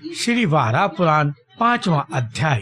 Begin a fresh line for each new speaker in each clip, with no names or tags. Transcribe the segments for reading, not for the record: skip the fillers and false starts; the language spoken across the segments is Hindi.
श्री वारा पुराण 5वां अध्याय।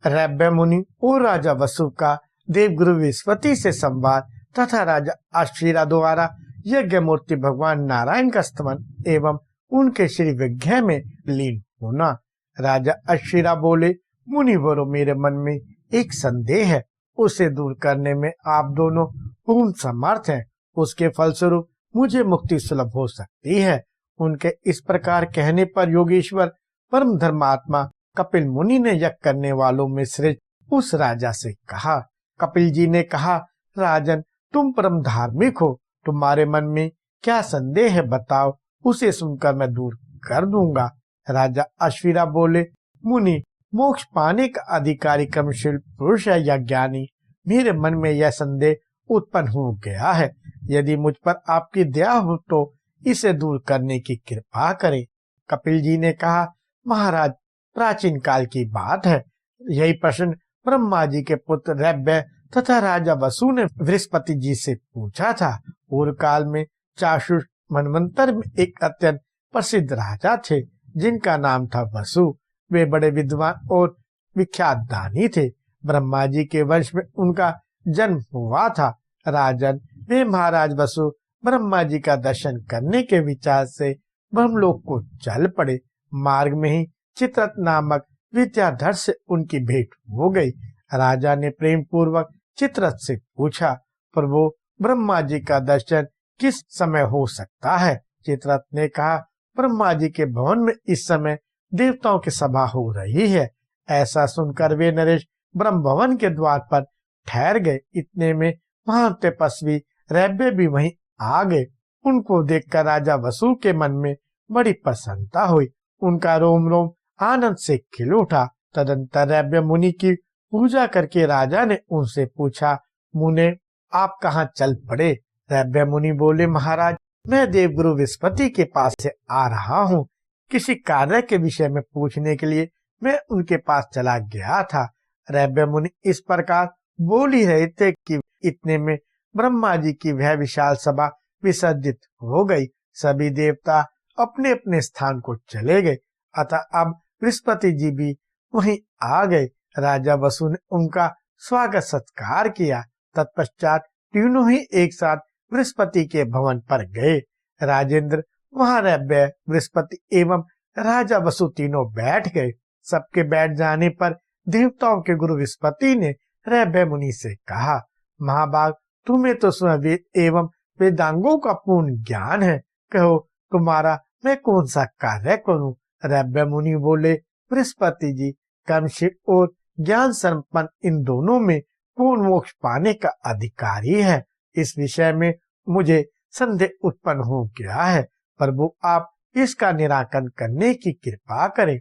रैब्य मुनि और राजा वसु का देवगुरु बृहस्पति से संवाद तथा राजा अश्विरा द्वारा यज्ञ मूर्ति भगवान नारायण का स्तमन एवं उनके श्री विज्ञ में लीन होना। राजा अश्विरा बोले, मुनिवरों, मेरे मन में एक संदेह है, उसे दूर करने में आप दोनों पूर्ण समर्थ हैं। उसके फलस्वरूप मुझे मुक्ति सुलभ हो सकती है। उनके इस प्रकार कहने पर योगेश्वर परम धर्मात्मा कपिल मुनि ने यज्ञ करने वालों में श्रेष्ठ उस राजा से कहा। कपिल जी ने कहा, राजन, तुम परम धार्मिक हो, तुम्हारे मन में क्या संदेह है, बताओ, उसे सुनकर मैं दूर कर दूंगा। राजा अश्विरा बोले, मुनि, मोक्ष पाने का अधिकारी कर्मशील पुरुष है या ज्ञानी, मेरे मन में यह संदेह उत्पन्न हो गया है। यदि मुझ पर आपकी दया हो तो इसे दूर करने की कृपा करें। कपिल जी ने कहा, महाराज, प्राचीन काल की बात है, यही प्रश्न ब्रह्मा जी के पुत्र रैब्य तथा राजा वसु ने बृहस्पति जी से पूछा था। पूर्व काल में चाक्षुष मनवंतर में एक अत्यंत प्रसिद्ध राजा थे जिनका नाम था वसु। वे बड़े विद्वान और विख्यात दानी थे। ब्रह्मा जी के वंश में उनका जन्म हुआ था। राजन, वे महाराज वसु ब्रह्मा जी का दर्शन करने के विचार से ब्रह्मलोक को चल पड़े। मार्ग में ही चित्ररथ नामक विद्याधर से उनकी भेंट हो गई। राजा ने प्रेम पूर्वक चित्ररथ से पूछा, प्रभु, ब्रह्मा जी का दर्शन किस समय हो सकता है? चित्ररथ ने कहा, ब्रह्मा जी के भवन में इस समय देवताओं की सभा हो रही है। ऐसा सुनकर वे नरेश ब्रह्म भवन के द्वार पर ठहर गए। इतने में वहां तपस्वी रैब्य भी वहीं आ गए। उनको देखकर राजा वसु के मन में बड़ी प्रसन्नता हुई। उनका रोम रोम आनंद से खिल उठा। तदंतर रैब्य मुनि की पूजा करके राजा ने उनसे पूछा, मुने, आप कहाँ चल पड़े? रैब्य मुनि बोले, महाराज, मैं देवगुरु बृहस्पति के पास से आ रहा हूँ। किसी कार्य के विषय में पूछने के लिए मैं उनके पास चला गया था। रैब्य मुनि इस प्रकार बोल ही रहे थे कि इतने में ब्रह्मा जी की वह विशाल सभा विसर्जित हो गई। सभी देवता अपने अपने स्थान को चले गए। अतः अब बृहस्पति जी भी वहीं आ गए। राजा वसु ने उनका स्वागत सत्कार किया। तत्पश्चात तीनों ही एक साथ बृहस्पति के भवन पर गए। राजेंद्र, वहां रैब्य, बृहस्पति एवं राजा वसु तीनों बैठ गए। सबके बैठ जाने पर देवताओं के गुरु बृहस्पति ने रैब्य मुनि से कहा, महाभाग, तुम्हें तो स्वयं वेद एवं वेदांगों का पूर्ण ज्ञान है। कहो, तुम्हारा मैं कौन सा कार्य करूं? रैब्य मुनि बोले, बृहस्पति जी, कर्मशील और ज्ञान संपन्न इन दोनों में पूर्ण मोक्ष पाने का अधिकारी है। इस विषय में मुझे संदेह उत्पन्न हो गया है। प्रभु, आप इसका निराकरण करने की कृपा करें।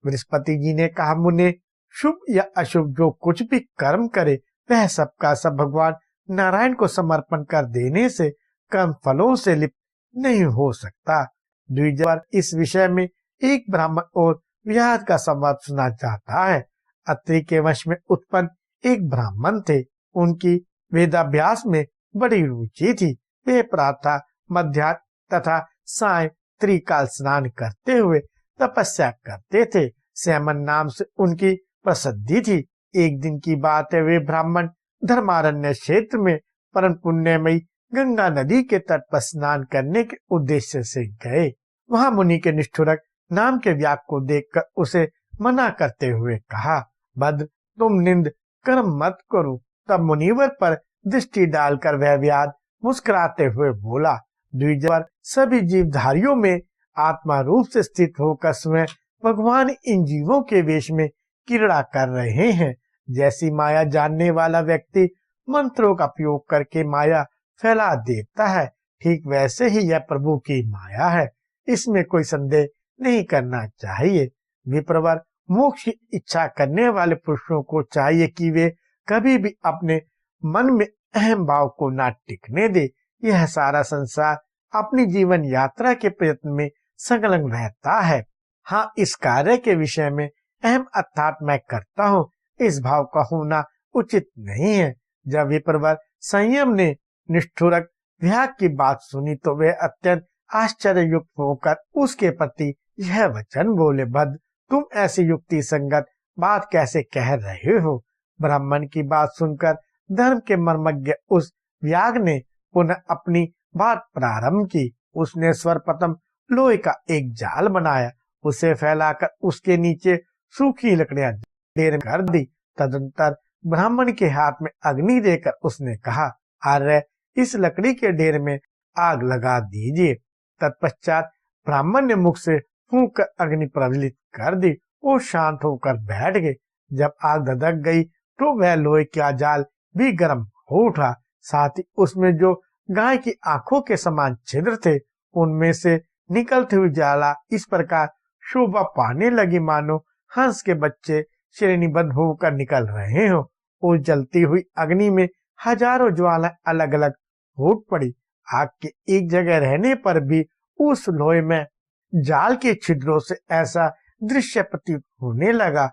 बृहस्पति जी ने कहा, मुने, शुभ या अशुभ जो कुछ भी कर्म करे वह सबका सब भगवान नारायण को समर्पण कर देने से कर्म फलों से लिप्त नहीं हो सकता। द्विजवर इस विषय में एक ब्राह्मण और विहार का संवाद सुना जाता है। अत्रि के वंश में उत्पन्न एक ब्राह्मण थे। उनकी वेदाभ्यास में बड़ी रुचि थी। वे प्रातः, मध्याह्न तथा साय त्रिकाल स्नान करते हुए तपस्या करते थे। श्यामन नाम से उनकी प्रसिद्धि थी। एक दिन की बात है, वे ब्राह्मण धर्मारण्य क्षेत्र में परम पुण्यमयी गंगा नदी के तट पर स्नान करने के उद्देश्य से गए। वहां मुनि के निष्ठुरक नाम के व्याग को देखकर उसे मना करते हुए कहा, भद्र, तुम निंद कर्म मत करो। तब मुनिवर पर दृष्टि डालकर वह व्याध मुस्कुराते हुए बोला, द्विजवर, सभी जीवधारियों में आत्मा रूप से स्थित होकर स्वयं भगवान इन जीवों के वेश में क्रीड़ा कर रहे हैं। जैसी माया जानने वाला व्यक्ति मंत्रों का प्रयोग करके माया फैला देता है, ठीक वैसे ही यह प्रभु की माया है। इसमें कोई संदेह नहीं करना चाहिए। विप्रवर, मोक्ष की इच्छा करने वाले पुरुषों को चाहिए कि वे कभी भी अपने मन में अहम भाव को ना टिकने दे। यह सारा संसार अपनी जीवन यात्रा के प्रयत्न में संलग्न रहता है। हाँ, इस कार्य के विषय में अहम अर्थात मैं करता हूँ, इस भाव का होना उचित नहीं है। जब विप्रवर संयम ने निष्ठुरक विहार की बात सुनी तो वे अत्यंत आश्चर्य युक्त होकर उसके प्रति यह वचन बोले, भद्र, तुम ऐसी युक्ति संगत बात कैसे कह रहे हो? ब्राह्मण की बात सुनकर धर्म के मर्मज्ञ उस व्याग ने पुनः अपनी बात प्रारंभ की। उसने सर्वप्रथम लोहे का एक जाल बनाया, उसे फैलाकर उसके नीचे सूखी लकड़ियां ढेर कर दी। तदंतर ब्राह्मण के हाथ में अग्नि देकर उसने कहा, आर्य, इस लकड़ी के ढेर में आग लगा दीजिए। तत्पश्चात ब्राह्मण ने मुख से फूंक कर अग्नि प्रज्वलित कर दी और शांत होकर बैठ गए। जब आग धधक गई तो वह लोहे का जाल भी गर्म हो उठा। साथ ही उसमें जो गाय की आंखों के समान छिद्र थे, उनमें से निकलती हुई ज्वाला इस प्रकार शोभा पाने लगी मानो हंस के बच्चे श्रेणीबद्ध होकर निकल रहे हो। उस जलती हुई अग्नि में हजारों ज्वाला अलग अलग फूट पड़ी। आग के एक जगह रहने पर भी उस लोहे में जाल के छिद्रों से ऐसा दृश्य प्रतीत होने लगा।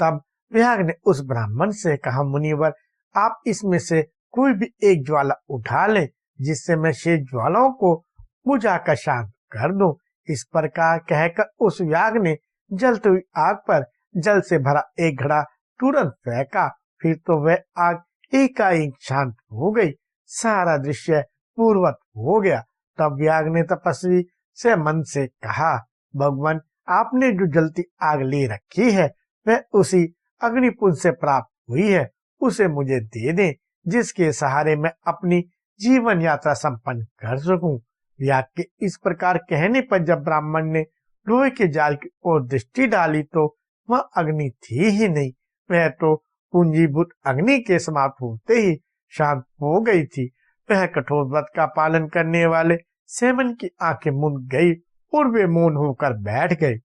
तब व्याघ्र ने उस ब्राह्मण से कहा, मुनिवर, आप इसमें से कोई भी एक ज्वाला उठा ले, जिससे मैं शेष ज्वालाओं को बुझाकर शांत कर दूं। इस प्रकार कहकर उस व्याघ्र ने जलती हुई आग पर जल से भरा एक घड़ा तुरंत फेंका। फिर तो वह आग एकाएक शांत हो गई। सारा दृश्य पूर्ववत हो गया। तब व्याघ्र ने तपस्वी से मन से कहा, भगवान, आपने जो जलती आग ले रखी है वह उसी अग्निपुंज से प्राप्त हुई है, उसे मुझे दे दें, जिसके सहारे मैं अपनी जीवन यात्रा संपन्न कर सकूं। व्याघ्र के इस प्रकार कहने पर जब ब्राह्मण ने लोहे के जाल की ओर दृष्टि डाली तो वह अग्नि थी ही नहीं। वह तो पूंजीभूत अग्नि के समाप्त होते ही शांत हो गई थी। वह कठोर व्रत का पालन करने वाले सेमन की आंखें मूंद गई और वे मौन होकर बैठ गए।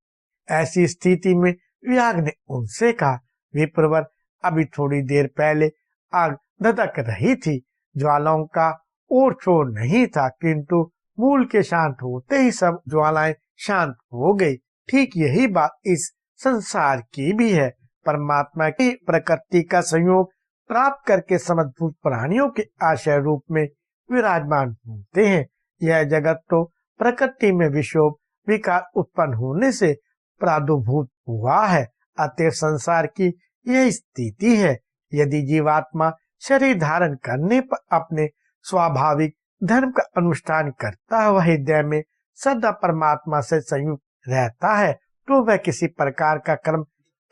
ऐसी स्थिति में व्याघ्र ने उनसे कहा, विप्रवर, अभी थोड़ी देर पहले आग धधक रही थी, ज्वालाओं का और शोर नहीं था, किंतु मूल के शांत होते ही सब ज्वालाएं शांत हो गई। ठीक यही बात इस संसार की भी है। परमात्मा की प्रकृति का संयोग प्राप्त करके समझभूत प्राणियों के आशय रूप में विराजमान होते हैं। यह जगत तो प्रकृति में विक्षोभ विकार उत्पन्न होने से प्रादुर्भूत हुआ है। अतः संसार की यह स्थिति है। यदि जीवात्मा शरीर धारण करने पर अपने स्वाभाविक धर्म का अनुष्ठान करता हुआ हृदय में सदा परमात्मा से संयुक्त रहता है, तो वह किसी प्रकार का कर्म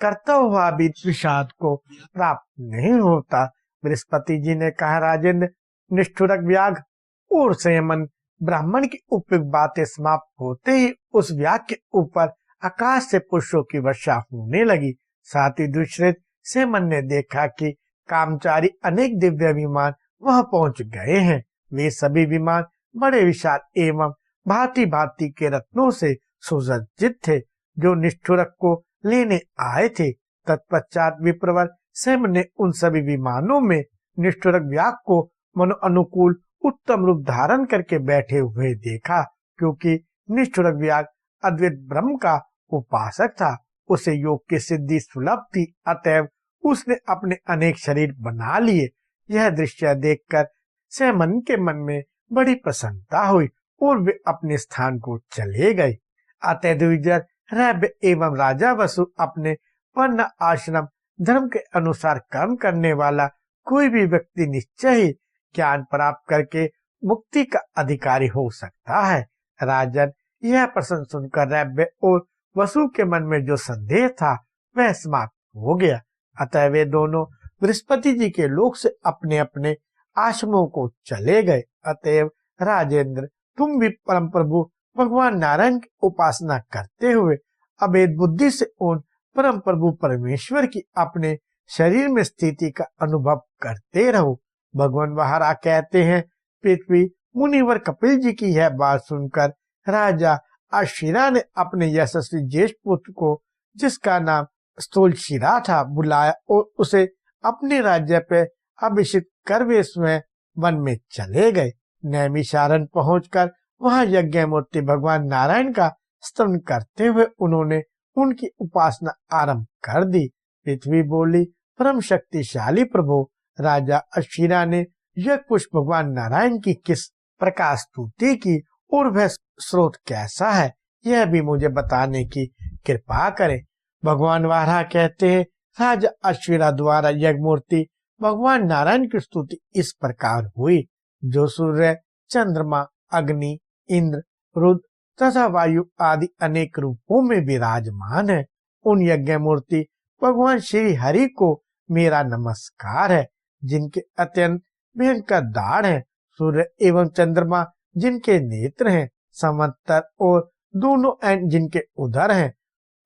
करता हुआ भी विषाद को प्राप्त नहीं होता। बृहस्पति जी ने कहा, राजेंद्र, निष्ठुरक व्याघ्र और संयमन ब्राह्मण की उपयुक्त बातें समाप्त होते ही उस व्याघ्र के ऊपर आकाश से पुष्पों की वर्षा होने लगी। साथ ही दूसरे सेमन ने देखा कि कामचारी अनेक दिव्य विमान वहां पहुंच गए हैं। वे सभी विमान बड़े विशाल एवं भांति भांति के रत्नों से सुसज्जित थे, जो निष्ठुरक को लेने आए थे। तत्पश्चात विप्रवर सेमन ने उन सभी विमानों में निष्ठुरक व्याघ्र को मनो अनुकूल उत्तम रूप धारण करके बैठे हुए देखा। क्योंकि निष्ठुरक व्याघ्र अद्वैत ब्रह्म का उपासक था, उसे योग की सिद्धि सुलभ थी, अतएव उसने अपने अनेक शरीर बना लिए। यह दृश्य देखकर सेमन के मन में बड़ी प्रसन्नता हुई और वे अपने स्थान को चले गए। अतः द्विजर रैब्य एवं राजा वसु अपने वर्ण आश्रम धर्म के अनुसार कर्म करने वाला कोई भी व्यक्ति निश्चय ही ज्ञान प्राप्त करके मुक्ति का अधिकारी हो सकता है। राजन, यह प्रश्न सुनकर रैब्य और वसु के मन में जो संदेह था वह समाप्त हो गया। अतः वे दोनों बृहस्पति जी के लोक से अपने अपने आश्रमों को चले गए। अतएव राजेंद्र, तुम भी परम प्रभु भगवान नारायण की उपासना करते हुए अभेद बुद्धि से उन परम प्रभु परमेश्वर की अपने शरीर में स्थिति का अनुभव करते रहो। भगवान वहारा कहते हैं, पृथ्वी मुनिवर कपिल जी की यह बात सुनकर राजा अशिरा ने अपने यशस्वी ज्येष्ठ पुत्र को, जिसका नाम स्थूलशिरा था, बुलाया और उसे अपने राज्य पे अभिषेक कर वे स्वयं वन में चले गए। नैमिषारण्य पहुंचकर वहां यज्ञ मूर्ति भगवान नारायण का स्तवन करते हुए उन्होंने उनकी उपासना आरंभ कर दी। पृथ्वी बोली, परम शक्तिशाली प्रभु, राजा अशिरा ने यज्ञ पुष्प भगवान नारायण की किस प्रकार स्तुति की और वह स्रोत कैसा है, यह भी मुझे बताने की कृपा करें। भगवान वाराह कहते हैं, राजा अश्विरा द्वारा यज्ञ मूर्ति भगवान नारायण की स्तुति इस प्रकार हुई। जो सूर्य, चंद्रमा, अग्नि, इंद्र, रुद्र तथा वायु आदि अनेक रूपों में विराजमान है, उन यज्ञ मूर्ति भगवान श्री हरि को मेरा नमस्कार है, जिनके अत्यंत भयंकर दाढ़ है। सूर्य एवं चंद्रमा जिनके नेत्र हैं, संवत्सर और दोनों ऐन जिनके उदर हैं,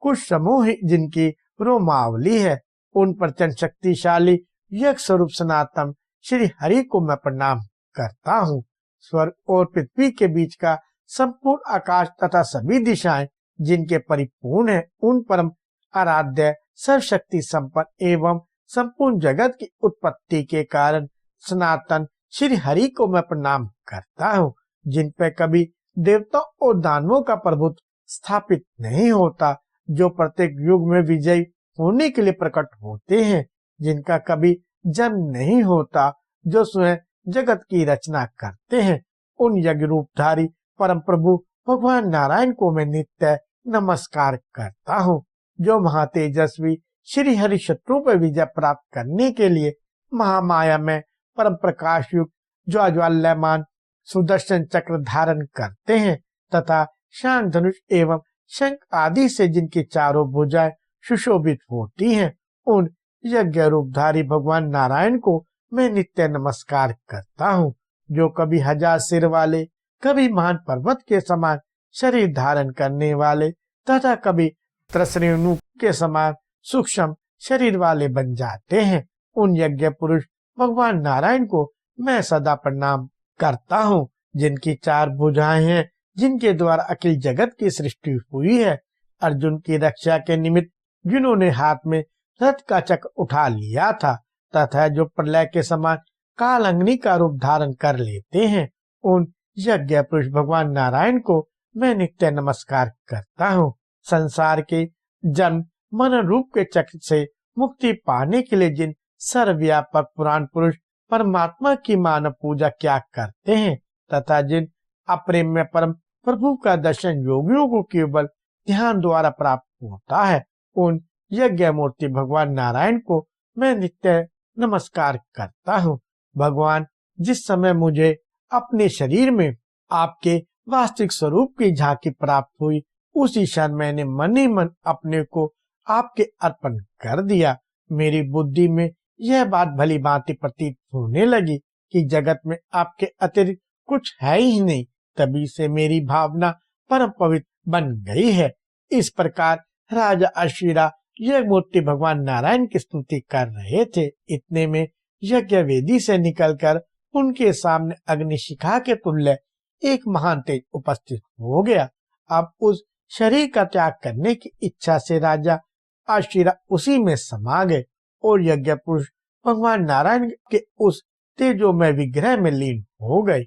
कुछ समूह जिनकी रोमावली है, उन प्रचंड शक्तिशाली यज्ञ स्वरूप सनातन श्री हरि को मैं प्रणाम करता हूँ। स्वर्ग और पृथ्वी के बीच का संपूर्ण आकाश तथा सभी दिशाएं जिनके परिपूर्ण है, उन परम आराध्य सर्वशक्ति संपन्न एवं संपूर्ण जगत की उत्पत्ति के कारण सनातन श्री हरि को मैं प्रणाम करता हूँ, जिन पे कभी देवताओं और दानवों का प्रभुत्व स्थापित नहीं होता, जो प्रत्येक युग में विजयी होने के लिए प्रकट होते हैं, जिनका कभी जन्म नहीं होता, जो स्वयं जगत की रचना करते हैं। उन यज्ञ रूपधारी परम प्रभु भगवान नारायण को मैं नित्य नमस्कार करता हूँ, जो महातेजस्वी श्री हरि शत्रुओं पर विजय प्राप्त करने के लिए महामाया में परम प्रकाश युक्त ज्वालायमान सुदर्शन चक्र धारण करते हैं तथा शांग धनुष एवं शंख आदि से जिनकी चारों भुजाएं सुशोभित होती हैं, उन यज्ञ रूपधारी भगवान नारायण को मैं नित्य नमस्कार करता हूँ, जो कभी 1000 सिर वाले, कभी महान पर्वत के समान शरीर धारण करने वाले तथा कभी त्रसरेणु के समान सूक्ष्म शरीर वाले बन जाते हैं। उन यज्ञ पुरुष भगवान नारायण को मैं सदा प्रणाम करता हूँ, जिनकी 4 भुजाएं हैं, जिनके द्वारा अखिल जगत की सृष्टि हुई है। अर्जुन की रक्षा के निमित्त जिन्होंने हाथ में रथ का चक्र उठा लिया था तथा जो प्रलय के समान काल अग्नि का रूप धारण कर लेते हैं, उन यज्ञ पुरुष भगवान नारायण को मैं नित्य नमस्कार करता हूँ। संसार के जन्म मरण रूप के चक्र से मुक्ति पाने के लिए जिन सर्वव्यापक पुराण पुरुष परमात्मा की मानव पूजा क्या करते हैं तथा जिन अप्रेम में परम प्रभु का दर्शन योगियों को केवल ध्यान द्वारा प्राप्त होता है, उन यज्ञ मूर्ति भगवान नारायण को मैं नित्य नमस्कार करता हूँ। भगवान, जिस समय मुझे अपने शरीर में आपके वास्तविक स्वरूप की झांकी प्राप्त हुई, उसी क्षण मैंने मन ही मन अपने को आपके अर्पण कर दिया। मेरी बुद्धि में यह बात भली भांति प्रतीत होने लगी कि जगत में आपके अतिरिक्त कुछ है ही नहीं। तभी से मेरी भावना परम पवित्र बन गई है। इस प्रकार राजा अश्विरा यज्ञ मूर्ति भगवान नारायण की स्तुति कर रहे थे। इतने में यज्ञ वेदी से निकलकर उनके सामने अग्निशिखा के तुल्य एक महान तेज उपस्थित हो गया। अब उस शरीर का त्याग करने की इच्छा से राजा अश्विरा उसी में समा गए और यज्ञ पुरुष भगवान नारायण के उस तेजोमय विग्रह में लीन हो गए।